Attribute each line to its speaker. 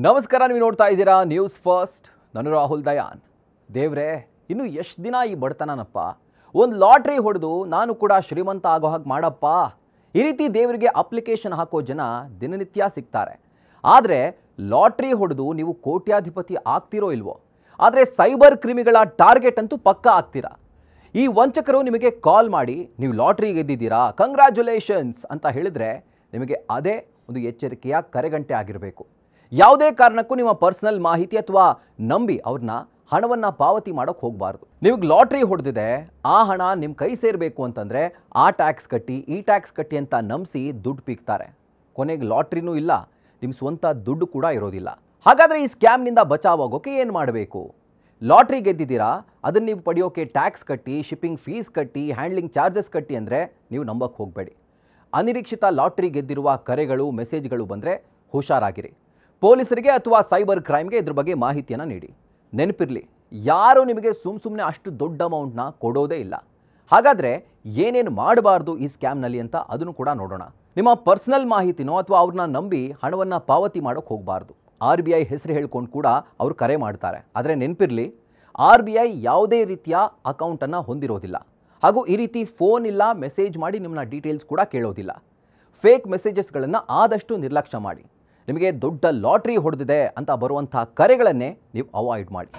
Speaker 1: ನಮಸ್ಕಾರ, ನೀವು ನೋಡ್ತಾ ಇದ್ದೀರಾ ನ್ಯೂಸ್ ಫಸ್ಟ್. ನಾನು ರಾಹುಲ್ ದಯಾನ್. ದೇವ್ರೆ, ಇನ್ನು ಎಷ್ಟು ದಿನ ಈ ಬಡತನನಪ್ಪ? ಒಂದು ಲಾಟ್ರಿ ಹೊಡೆದು ನಾನು ಕೂಡ ಶ್ರೀಮಂತ ಆಗೋ ಹಾಗೆ ಮಾಡಪ್ಪ. ಈ ರೀತಿ ದೇವರಿಗೆ ಅಪ್ಲಿಕೇಶನ್ ಹಾಕೋ ಜನ ದಿನನಿತ್ಯ ಸಿಗ್ತಾರೆ. ಆದರೆ ಲಾಟ್ರಿ ಹೊಡೆದು ನೀವು ಕೋಟ್ಯಾಧಿಪತಿ ಆಗ್ತಿರೋ ಇಲ್ವೋ, ಆದರೆ ಸೈಬರ್ ಕ್ರಿಮಿಗಳ ಟಾರ್ಗೆಟ್ ಅಂತೂ ಪಕ್ಕಾ ಆಗ್ತೀರಾ. ಈ ವಂಚಕರು ನಿಮಗೆ ಕಾಲ್ ಮಾಡಿ ನೀವು ಲಾಟ್ರಿ ಗೆದ್ದಿದ್ದೀರಾ, ಕಂಗ್ರ್ಯಾಚುಲೇಷನ್ಸ್ ಅಂತ ಹೇಳಿದರೆ ನಿಮಗೆ ಅದೇ ಒಂದು ಎಚ್ಚರಿಕೆಯ ಕರೆಗಂಟೆ ಆಗಿರಬೇಕು. ಯಾವುದೇ ಕಾರಣಕ್ಕೂ ನಿಮ್ಮ ಪರ್ಸನಲ್ ಮಾಹಿತಿ ಅಥವಾ ನಂಬಿ ಅವ್ರನ್ನ ಹಣವನ್ನು ಪಾವತಿ ಮಾಡೋಕ್ಕೆ ಹೋಗಬಾರ್ದು. ನಿಮಗೆ ಲಾಟ್ರಿ ಹೊಡೆದಿದೆ, ಆ ಹಣ ನಿಮ್ಮ ಕೈ ಸೇರಬೇಕು ಅಂತಂದರೆ ಆ ಟ್ಯಾಕ್ಸ್ ಕಟ್ಟಿ ಈ ಟ್ಯಾಕ್ಸ್ ಕಟ್ಟಿ ಅಂತ ನಂಬಿಸಿ ದುಡ್ಡು ಪೀಕ್ತಾರೆ. ಕೊನೆಗೆ ಲಾಟ್ರಿನೂ ಇಲ್ಲ, ನಿಮ್ಮ ಸ್ವಂತ ದುಡ್ಡು ಕೂಡ ಇರೋದಿಲ್ಲ. ಹಾಗಾದರೆ ಈ ಸ್ಕ್ಯಾಮ್ನಿಂದ ಬಚಾವಾಗೋಕೆ ಏನು ಮಾಡಬೇಕು? ಲಾಟ್ರಿ ಗೆದ್ದಿದ್ದೀರಾ, ಅದನ್ನು ನೀವು ಪಡೆಯೋಕೆ ಟ್ಯಾಕ್ಸ್ ಕಟ್ಟಿ, ಶಿಪ್ಪಿಂಗ್ ಫೀಸ್ ಕಟ್ಟಿ, ಹ್ಯಾಂಡ್ಲಿಂಗ್ ಚಾರ್ಜಸ್ ಕಟ್ಟಿ ಅಂದರೆ ನೀವು ನಂಬಕ್ಕೆ ಹೋಗಬೇಡಿ. ಅನಿರೀಕ್ಷಿತ ಲಾಟ್ರಿ ಗೆದ್ದಿರುವ ಕರೆಗಳು, ಮೆಸೇಜ್ಗಳು ಬಂದರೆ ಹುಷಾರಾಗಿರಿ. ಪೊಲೀಸರಿಗೆ ಅಥವಾ ಸೈಬರ್ ಕ್ರೈಮ್ಗೆ ಇದ್ರ ಬಗ್ಗೆ ಮಾಹಿತಿಯನ್ನು ನೀಡಿ. ನೆನಪಿರಲಿ, ಯಾರೂ ನಿಮಗೆ ಸುಮ್ಮನೆ ಅಷ್ಟು ದೊಡ್ಡ ಅಮೌಂಟ್ನ ಕೊಡೋದೇ ಇಲ್ಲ. ಹಾಗಾದರೆ ಏನೇನು ಮಾಡಬಾರ್ದು ಈ ಸ್ಕ್ಯಾಮ್ನಲ್ಲಿ ಅಂತ ಅದನ್ನು ಕೂಡ ನೋಡೋಣ. ನಿಮ್ಮ ಪರ್ಸನಲ್ ಮಾಹಿತಿನೋ ಅಥವಾ ಅವ್ರನ್ನ ನಂಬಿ ಹಣವನ್ನು ಪಾವತಿ ಮಾಡೋಕ್ಕೆ ಹೋಗಬಾರ್ದು. RBI ಹೆಸರು ಹೇಳ್ಕೊಂಡು ಕೂಡ ಅವರು ಕರೆ ಮಾಡ್ತಾರೆ. ಆದರೆ ನೆನಪಿರಲಿ, RBI ಯಾವುದೇ ರೀತಿಯ ಅಕೌಂಟನ್ನು ಹೊಂದಿರೋದಿಲ್ಲ. ಹಾಗೂ ಈ ರೀತಿ ಫೋನ್ ಇಲ್ಲ, ಮೆಸೇಜ್ ಮಾಡಿ ನಿಮ್ಮನ್ನ ಡೀಟೇಲ್ಸ್ ಕೂಡ ಕೇಳೋದಿಲ್ಲ. ಫೇಕ್ ಮೆಸೇಜಸ್ಗಳನ್ನು ಆದಷ್ಟು ನಿರ್ಲಕ್ಷ್ಯ ಮಾಡಿ. ನಿಮಗೆ ದೊಡ್ಡ ಲಾಟ್ರಿ ಹೊಡೆದಿದೆ ಅಂತ ಬರುವಂಥ ಕರೆಗಳನ್ನೇ ನೀವು ಅವಾಯ್ಡ್ ಮಾಡಿ.